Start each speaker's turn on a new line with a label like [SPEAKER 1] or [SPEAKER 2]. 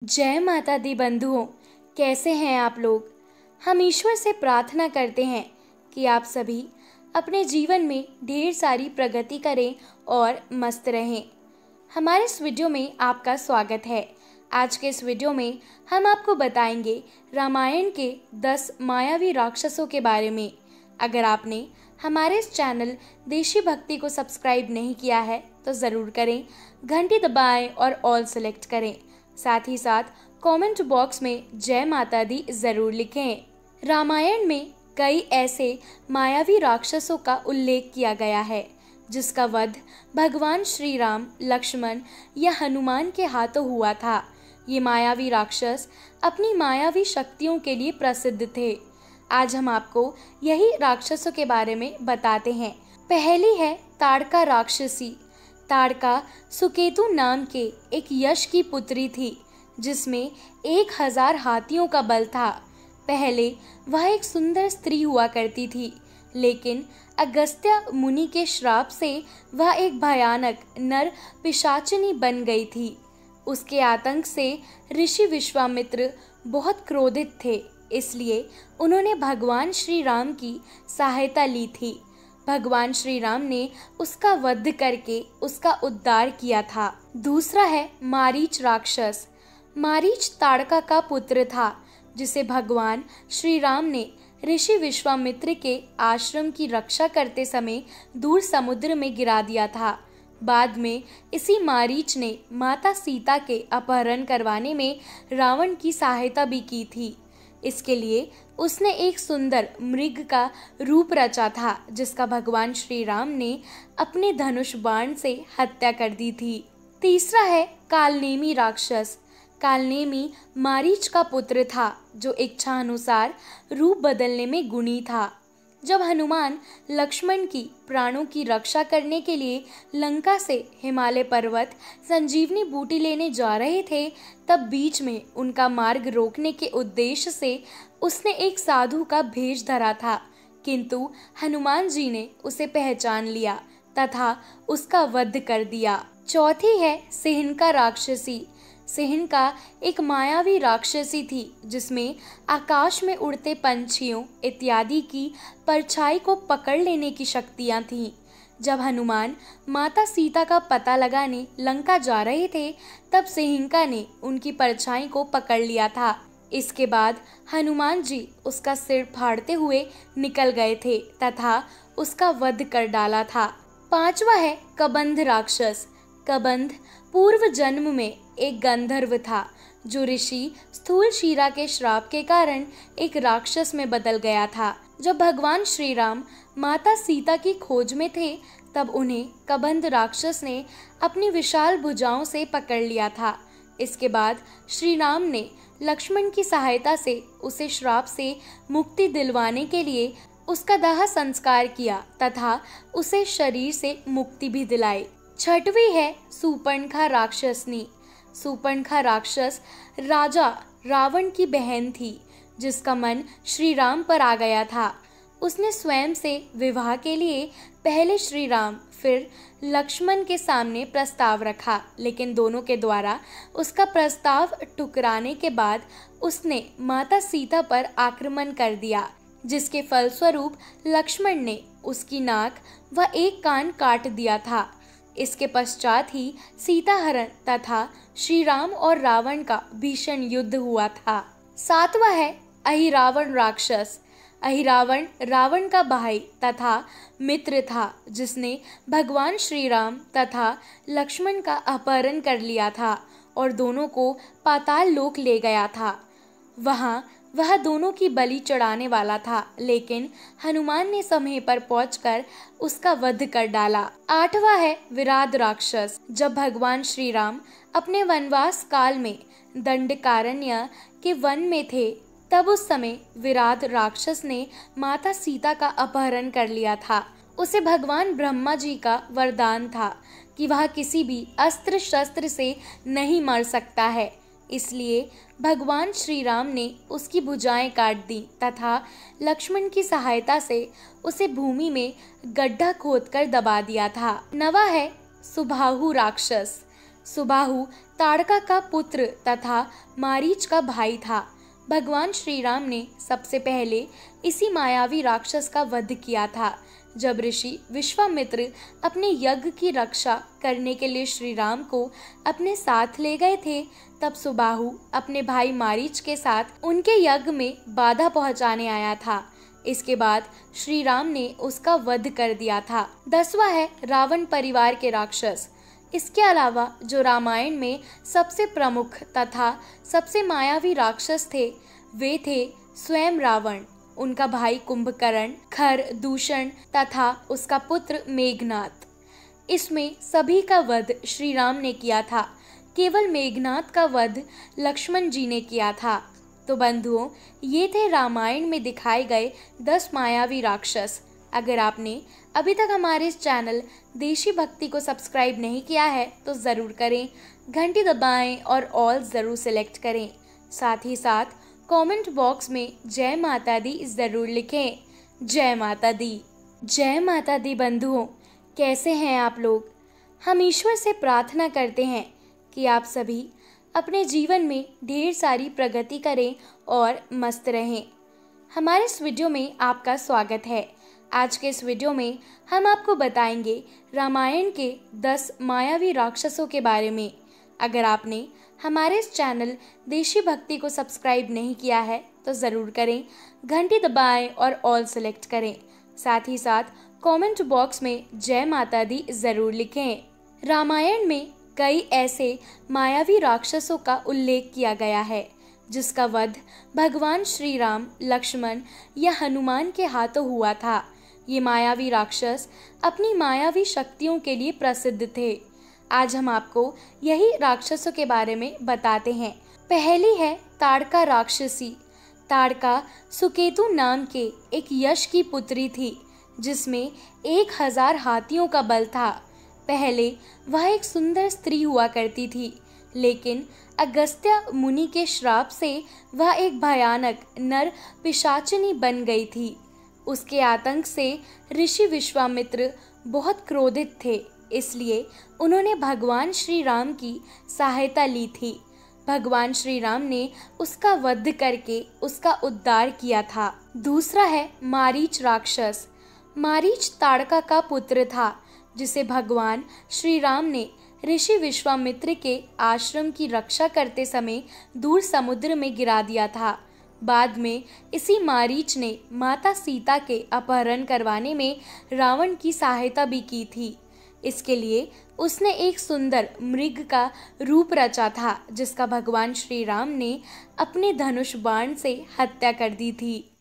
[SPEAKER 1] जय माता दी बंधुओं, कैसे हैं आप लोग। हम ईश्वर से प्रार्थना करते हैं कि आप सभी अपने जीवन में ढेर सारी प्रगति करें और मस्त रहें। हमारे इस वीडियो में आपका स्वागत है। आज के इस वीडियो में हम आपको बताएंगे रामायण के 10 मायावी राक्षसों के बारे में। अगर आपने हमारे इस चैनल देशी भक्ति को सब्सक्राइब नहीं किया है तो ज़रूर करें, घंटी दबाएं और ऑल सेलेक्ट करें। साथ ही साथ कमेंट बॉक्स में जय माता दी जरूर लिखें। रामायण में कई ऐसे मायावी राक्षसों का उल्लेख किया गया है जिसका वध भगवान श्री राम, लक्ष्मण या हनुमान के हाथों हुआ था। ये मायावी राक्षस अपनी मायावी शक्तियों के लिए प्रसिद्ध थे। आज हम आपको यही राक्षसों के बारे में बताते हैं। पहली है ताड़का राक्षसी। ताड़का सुकेतु नाम के एक यश की पुत्री थी जिसमें 1000 हाथियों का बल था। पहले वह एक सुंदर स्त्री हुआ करती थी, लेकिन अगस्त्य मुनि के श्राप से वह एक भयानक नर पिशाचिनी बन गई थी। उसके आतंक से ऋषि विश्वामित्र बहुत क्रोधित थे, इसलिए उन्होंने भगवान श्री राम की सहायता ली थी। भगवान श्री राम ने उसका वध करके उसका उद्धार किया था। दूसरा है मारीच राक्षस। मारीच ताड़का का पुत्र था जिसे भगवान श्री राम ने ऋषि विश्वामित्र के आश्रम की रक्षा करते समय दूर समुद्र में गिरा दिया था। बाद में इसी मारीच ने माता सीता के अपहरण करवाने में रावण की सहायता भी की थी। इसके लिए उसने एक सुंदर मृग का रूप रचा था जिसका भगवान श्री राम ने अपने धनुष बाण से हत्या कर दी थी। तीसरा है कालनेमी राक्षस। कालनेमी मारीच का पुत्र था जो इच्छा अनुसार रूप बदलने में गुणी था। जब हनुमान लक्ष्मण की प्राणों की रक्षा करने के लिए लंका से हिमालय पर्वत संजीवनी बूटी लेने जा रहे थे, तब बीच में उनका मार्ग रोकने के उद्देश्य से उसने एक साधु का भेष धरा था, किंतु हनुमान जी ने उसे पहचान लिया तथा उसका वध कर दिया। चौथी है सिंहका राक्षसी। सिंहका एक मायावी राक्षसी थी जिसमें आकाश में उड़ते पंछियों इत्यादि की परछाई को पकड़ लेने की शक्तियां थीं। जब हनुमान माता सीता का पता लगाने लंका जा रहे थे, तब सिंहका ने उनकी परछाई को पकड़ लिया था। इसके बाद हनुमान जी उसका सिर फाड़ते हुए निकल गए थे तथा उसका वध कर डाला था। पांचवा है कबंध राक्षस। कबंध पूर्व जन्म में एक गंधर्व था जो ऋषि स्थूलशिरा के श्राप के कारण एक राक्षस में बदल गया था। जब भगवान श्री राम माता सीता की खोज में थे, तब उन्हें कबंध राक्षस ने अपनी विशाल भुजाओं से पकड़ लिया था। इसके बाद श्री राम ने लक्ष्मण की सहायता से उसे श्राप से मुक्ति दिलवाने के लिए उसका दाह संस्कार किया तथा उसे शरीर से मुक्ति भी दिलाई। छठवीं है शूर्पणखा राक्षसनी। शूर्पणखा राक्षस राजा रावण की बहन थी जिसका मन श्री राम पर आ गया था। उसने स्वयं से विवाह के लिए पहले श्री राम फिर लक्ष्मण के सामने प्रस्ताव रखा, लेकिन दोनों के द्वारा उसका प्रस्ताव ठुकराने के बाद उसने माता सीता पर आक्रमण कर दिया, जिसके फलस्वरूप लक्ष्मण ने उसकी नाक व एक कान काट दिया था। इसके पश्चात ही सीता हरण तथा श्री राम और रावण का भीषण युद्ध हुआ था। सातवां है अहिरावण राक्षस। अहिरावण रावण का भाई तथा मित्र था जिसने भगवान श्री राम तथा लक्ष्मण का अपहरण कर लिया था और दोनों को पाताल लोक ले गया था। वहाँ वह दोनों की बलि चढ़ाने वाला था, लेकिन हनुमान ने समय पर पहुंचकर उसका वध कर डाला। आठवां है विराध राक्षस। जब भगवान श्री राम अपने वनवास काल में दंडकारण्य के वन में थे, तब उस समय विराध राक्षस ने माता सीता का अपहरण कर लिया था। उसे भगवान ब्रह्मा जी का वरदान था कि वह किसी भी अस्त्र शस्त्र से नहीं मर सकता है, इसलिए भगवान श्री राम ने उसकी भुजाएं काट दी तथा लक्ष्मण की सहायता से उसे भूमि में गड्ढा खोदकर दबा दिया था। नवा है सुबाहु राक्षस। सुबाहु ताड़का का पुत्र तथा मारीच का भाई था। भगवान श्री राम ने सबसे पहले इसी मायावी राक्षस का वध किया था। जब ऋषि विश्वामित्र अपने यज्ञ की रक्षा करने के लिए श्री राम को अपने साथ ले गए थे, तब सुबाहु अपने भाई मारीच के साथ उनके यज्ञ में बाधा पहुंचाने आया था। इसके बाद श्री राम ने उसका वध कर दिया था। 10वां है रावण परिवार के राक्षस। इसके अलावा जो रामायण में सबसे प्रमुख तथा सबसे मायावी राक्षस थे, वे थे स्वयं रावण, उनका भाई कुंभकर्ण, खर, दूषण तथा उसका पुत्र मेघनाद। इसमें सभी का वध श्री राम ने किया था। केवल मेघनाद का वध लक्ष्मण जी ने किया था। तो बंधुओं, ये थे रामायण में दिखाए गए 10 मायावी राक्षस। अगर आपने अभी तक हमारे इस चैनल देशी भक्ति को सब्सक्राइब नहीं किया है तो ज़रूर करें, घंटी दबाएं और ऑल ज़रूर सेलेक्ट करें। साथ ही साथ कमेंट बॉक्स में जय माता दी ज़रूर लिखें। जय माता दी। जय माता दी बंधुओं, कैसे हैं आप लोग? हम ईश्वर से प्रार्थना करते हैं कि आप सभी अपने जीवन में ढेर सारी प्रगति करें और मस्त रहें। हमारे इस वीडियो में आपका स्वागत है। आज के इस वीडियो में हम आपको बताएंगे रामायण के 10 मायावी राक्षसों के बारे में। अगर आपने हमारे इस चैनल देशी भक्ति को सब्सक्राइब नहीं किया है तो ज़रूर करें, घंटी दबाएं और ऑल सेलेक्ट करें। साथ ही साथ कमेंट बॉक्स में जय माता दी ज़रूर लिखें। रामायण में कई ऐसे मायावी राक्षसों का उल्लेख किया गया है जिसका वध भगवान श्री राम, लक्ष्मण या हनुमान के हाथों हुआ था। ये मायावी राक्षस अपनी मायावी शक्तियों के लिए प्रसिद्ध थे। आज हम आपको यही राक्षसों के बारे में बताते हैं। पहली है ताड़का राक्षसी। ताड़का सुकेतु नाम के एक यश की पुत्री थी जिसमें 1000 हाथियों का बल था। पहले वह एक सुंदर स्त्री हुआ करती थी, लेकिन अगस्त्य मुनि के श्राप से वह एक भयानक नर पिशाचिनी बन गई थी। उसके आतंक से ऋषि विश्वामित्र बहुत क्रोधित थे, इसलिए उन्होंने भगवान श्री राम की सहायता ली थी। भगवान श्री राम ने उसका वध करके उसका उद्धार किया था। दूसरा है मारीच राक्षस। मारीच ताड़का का पुत्र था जिसे भगवान श्री राम ने ऋषि विश्वामित्र के आश्रम की रक्षा करते समय दूर समुद्र में गिरा दिया था। बाद में इसी मारीच ने माता सीता के अपहरण करवाने में रावण की सहायता भी की थी। इसके लिए उसने एक सुंदर मृग का रूप रचा था जिसका भगवान श्री राम ने अपने धनुष बाण से हत्या कर दी थी।